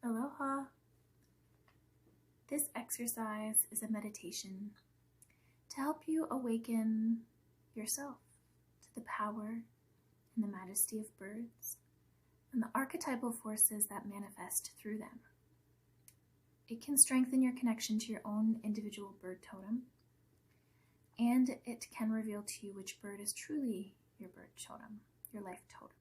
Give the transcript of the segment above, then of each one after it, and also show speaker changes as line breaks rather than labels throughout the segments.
Aloha! This exercise is a meditation to help you awaken yourself to the power and the majesty of birds and the archetypal forces that manifest through them. It can strengthen your connection to your own individual bird totem, and it can reveal to you which bird is truly your bird totem, your life totem.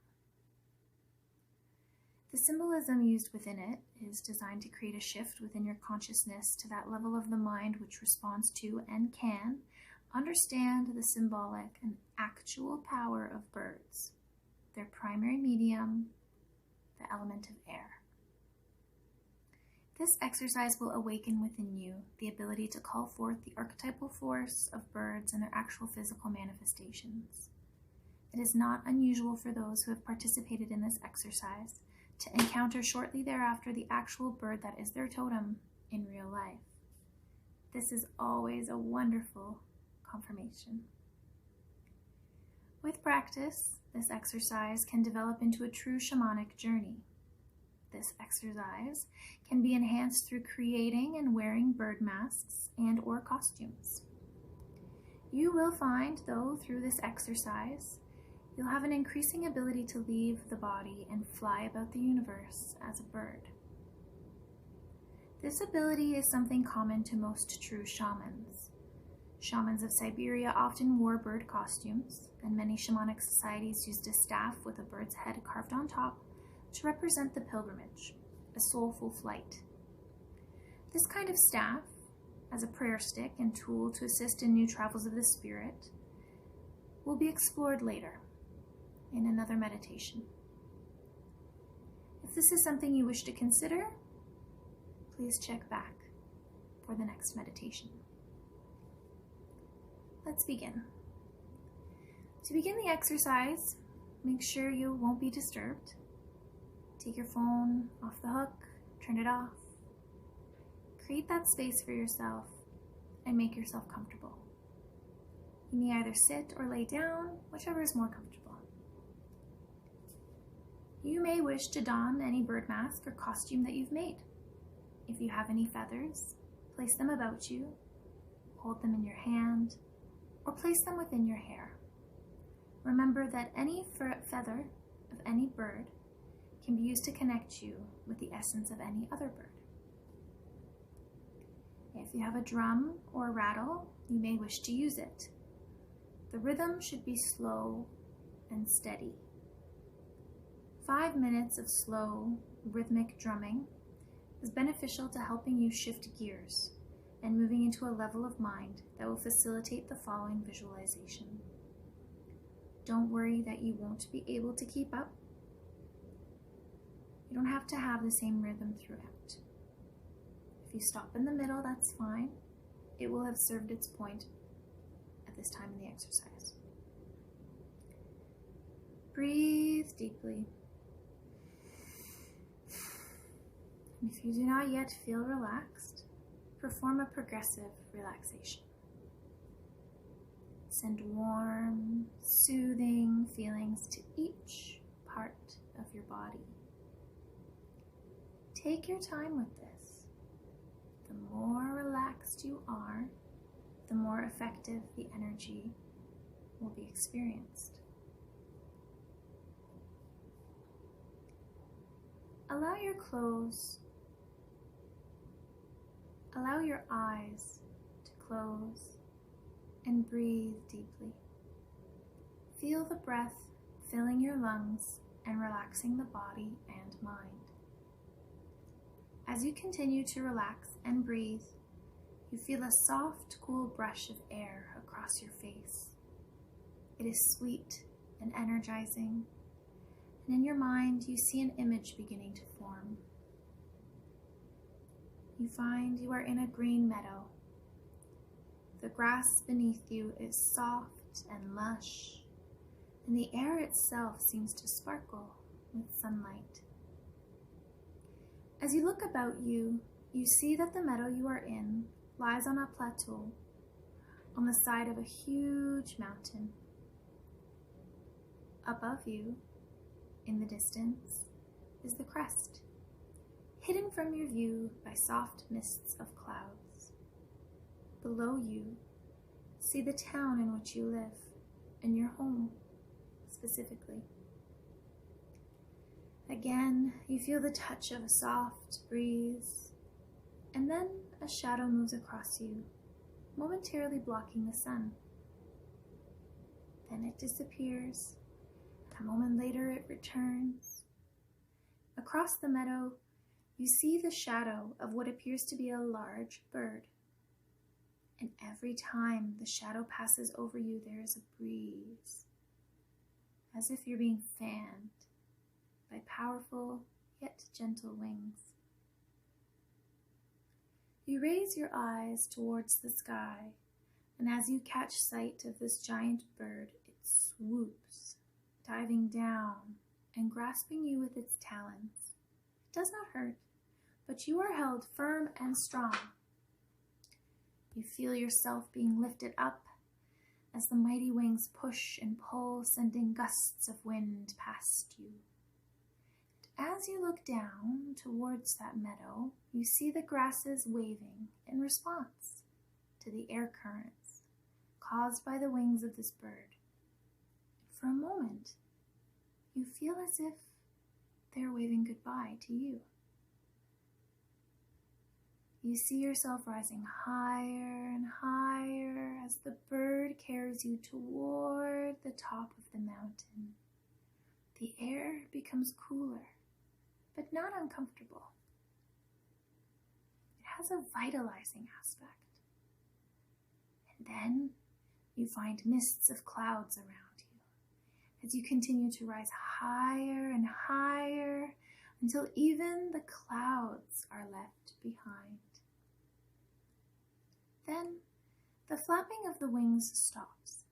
The symbolism used within it is designed to create a shift within your consciousness to that level of the mind which responds to and can understand the symbolic and actual power of birds, their primary medium, the element of air. This exercise will awaken within you the ability to call forth the archetypal force of birds and their actual physical manifestations. It is not unusual for those who have participated in this exercise to encounter shortly thereafter the actual bird that is their totem in real life. This is always a wonderful confirmation. With practice, this exercise can develop into a true shamanic journey. This exercise can be enhanced through creating and wearing bird masks and or costumes. You will find, though, through this exercise, you'll have an increasing ability to leave the body and fly about the universe as a bird. This ability is something common to most true shamans. Shamans of Siberia often wore bird costumes, and many shamanic societies used a staff with a bird's head carved on top to represent the pilgrimage, a soulful flight. This kind of staff, as a prayer stick and tool to assist in new travels of the spirit, will be explored later in another meditation. If this is something you wish to consider, please check back for the next meditation. Let's begin. To begin the exercise, make sure you won't be disturbed. Take your phone off the hook, turn it off. Create that space for yourself and make yourself comfortable. You may either sit or lay down, whichever is more comfortable. You may wish to don any bird mask or costume that you've made. If you have any feathers, place them about you, hold them in your hand, or place them within your hair. Remember that any feather of any bird can be used to connect you with the essence of any other bird. If you have a drum or a rattle, you may wish to use it. The rhythm should be slow and steady. 5 minutes of slow, rhythmic drumming is beneficial to helping you shift gears and moving into a level of mind that will facilitate the following visualization. Don't worry that you won't be able to keep up. You don't have to have the same rhythm throughout. If you stop in the middle, that's fine. It will have served its point at this time in the exercise. Breathe deeply. And if you do not yet feel relaxed, perform a progressive relaxation. Send warm, soothing feelings to each part of your body. Take your time with this. The more relaxed you are, the more effective the energy will be experienced. Allow your eyes to close and breathe deeply. Feel the breath filling your lungs and relaxing the body and mind. As you continue to relax and breathe, you feel a soft, cool brush of air across your face. It is sweet and energizing, and in your mind you see an image beginning to form. You find you are in a green meadow. The grass beneath you is soft and lush, and the air itself seems to sparkle with sunlight. As you look about you, you see that the meadow you are in lies on a plateau on the side of a huge mountain. Above you, in the distance, is the crest, hidden from your view by soft mists of clouds. Below you, see the town in which you live, and your home, specifically. Again, you feel the touch of a soft breeze, and then a shadow moves across you, momentarily blocking the sun. Then it disappears. A moment later, it returns. Across the meadow, you see the shadow of what appears to be a large bird. And every time the shadow passes over you, there is a breeze, as if you're being fanned by powerful yet gentle wings. You raise your eyes towards the sky, and as you catch sight of this giant bird, it swoops, diving down and grasping you with its talons. It does not hurt, but you are held firm and strong. You feel yourself being lifted up as the mighty wings push and pull, sending gusts of wind past you. As you look down towards that meadow, you see the grasses waving in response to the air currents caused by the wings of this bird. For a moment, you feel as if they're waving goodbye to you. You see yourself rising higher and higher as the bird carries you toward the top of the mountain. The air becomes cooler, but not uncomfortable. It has a vitalizing aspect. And then you find mists of clouds around you as you continue to rise higher and higher until even the clouds are left behind. Then the flapping of the wings stops,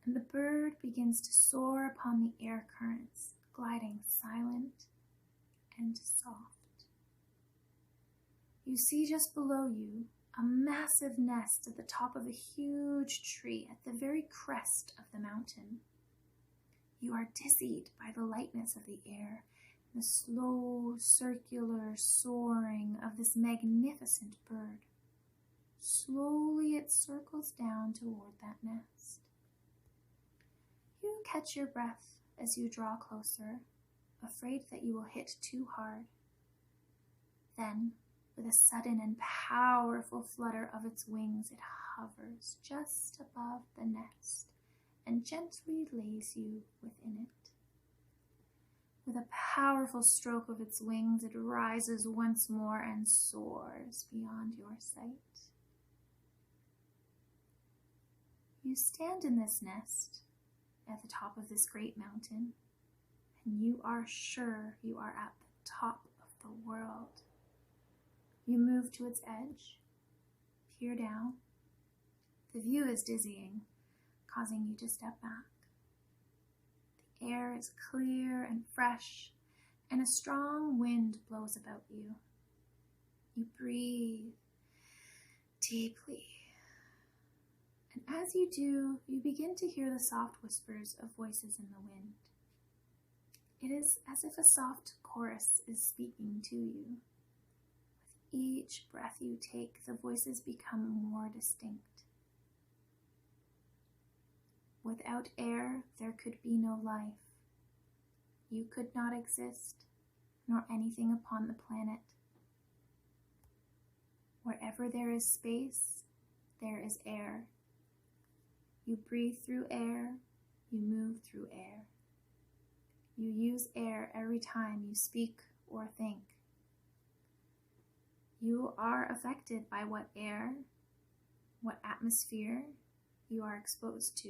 and the bird begins to soar upon the air currents, gliding silent and soft. You see just below you a massive nest at the top of a huge tree at the very crest of the mountain. You are dizzied by the lightness of the air and the slow circular soaring of this magnificent bird. Slowly it circles down toward that nest. You catch your breath as you draw closer, afraid that you will hit too hard. Then, with a sudden and powerful flutter of its wings, it hovers just above the nest and gently lays you within it. With a powerful stroke of its wings, it rises once more and soars beyond your sight. You stand in this nest at the top of this great mountain, and you are sure you are at the top of the world. You move to its edge, peer down. The view is dizzying, causing you to step back. The air is clear and fresh, and a strong wind blows about you. You breathe deeply. And as you do, you begin to hear the soft whispers of voices in the wind. It is as if a soft chorus is speaking to you. With each breath you take, the voices become more distinct. Without air, there could be no life. You could not exist, nor anything upon the planet. Wherever there is space, there is air. You breathe through air, you move through air. You use air every time you speak or think. You are affected by what air, what atmosphere you are exposed to.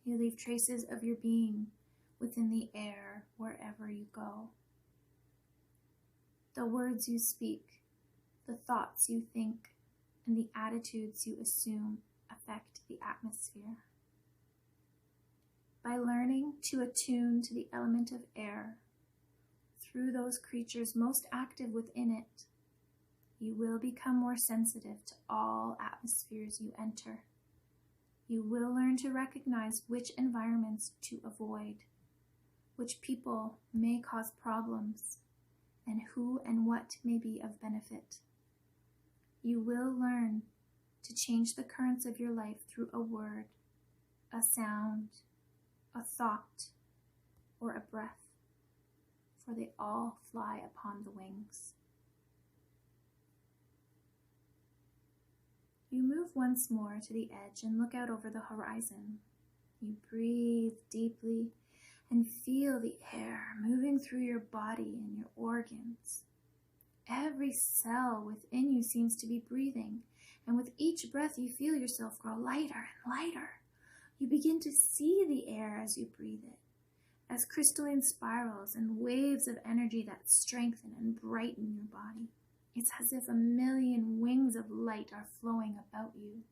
You leave traces of your being within the air wherever you go. The words you speak, the thoughts you think, and the attitudes you assume affect the atmosphere. By learning to attune to the element of air, through those creatures most active within it, you will become more sensitive to all atmospheres you enter. You will learn to recognize which environments to avoid, which people may cause problems, and who and what may be of benefit. You will learn to change the currents of your life through a word, a sound, a thought, or a breath, for they all fly upon the wings. You move once more to the edge and look out over the horizon. You breathe deeply and feel the air moving through your body and your organs. Every cell within you seems to be breathing, and with each breath you feel yourself grow lighter and lighter. You begin to see the air as you breathe it, as crystalline spirals and waves of energy that strengthen and brighten your body. It's as if a million wings of light are flowing about you.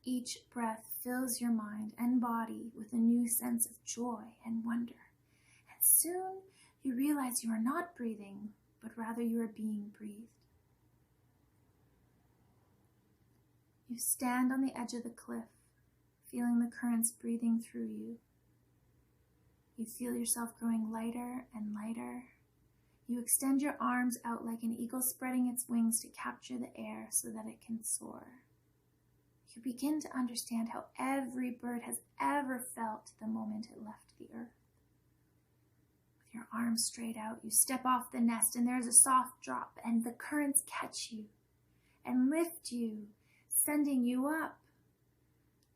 Each breath fills your mind and body with a new sense of joy and wonder. And soon you realize you are not breathing, but rather you are being breathed. You stand on the edge of the cliff, feeling the currents breathing through you. You feel yourself growing lighter and lighter. You extend your arms out like an eagle spreading its wings to capture the air so that it can soar. You begin to understand how every bird has ever felt the moment it left the earth. With your arms straight out, you step off the nest and there's a soft drop and the currents catch you and lift you, sending you up.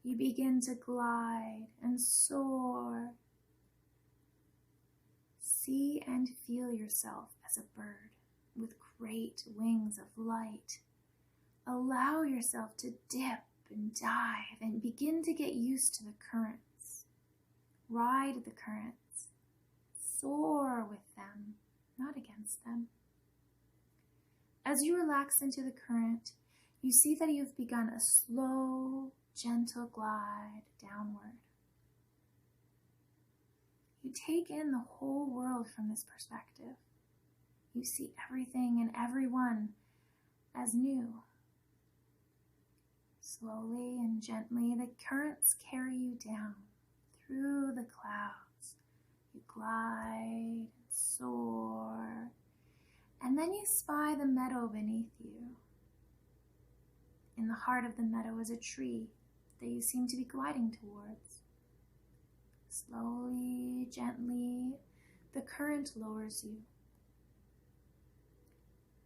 You begin to glide and soar. See and feel yourself as a bird with great wings of light. Allow yourself to dip and dive and begin to get used to the currents. Ride the currents. Soar with them, not against them. As you relax into the current, you see that you've begun a slow, gentle glide downward. You take in the whole world from this perspective. You see everything and everyone as new. Slowly and gently, the currents carry you down through the clouds. You glide and soar, and then you spy the meadow beneath you. In the heart of the meadow is a tree that you seem to be gliding towards. Slowly, gently, the current lowers you.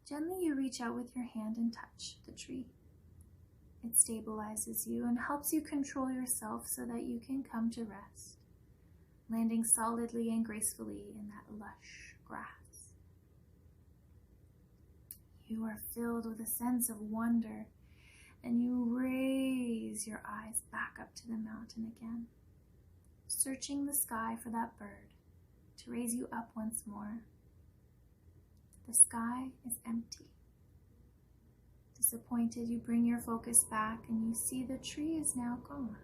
Gently you reach out with your hand and touch the tree. It stabilizes you and helps you control yourself so that you can come to rest, landing solidly and gracefully in that lush grass. You are filled with a sense of wonder, and you raise your eyes back up to the mountain again, searching the sky for that bird to raise you up once more. The sky is empty. Disappointed, you bring your focus back and you see the tree is now gone.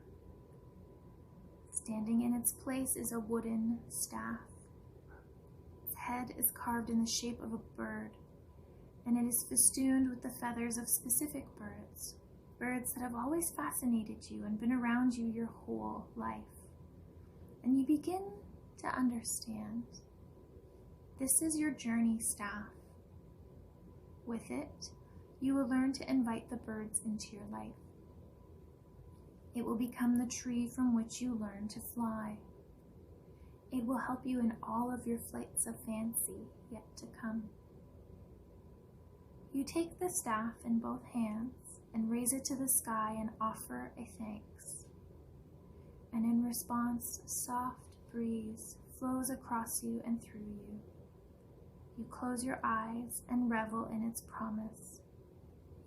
Standing in its place is a wooden staff. Its head is carved in the shape of a bird, and it is festooned with the feathers of specific birds, birds that have always fascinated you and been around you your whole life. And you begin to understand. This is your journey staff. With it, you will learn to invite the birds into your life. It will become the tree from which you learn to fly. It will help you in all of your flights of fancy yet to come. You take the staff in both hands and raise it to the sky and offer a thanks. And in response, a soft breeze flows across you and through you. You close your eyes and revel in its promise.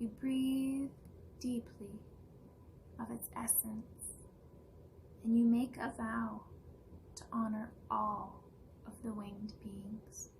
You breathe deeply of its essence, and you make a vow to honor all of the winged beings.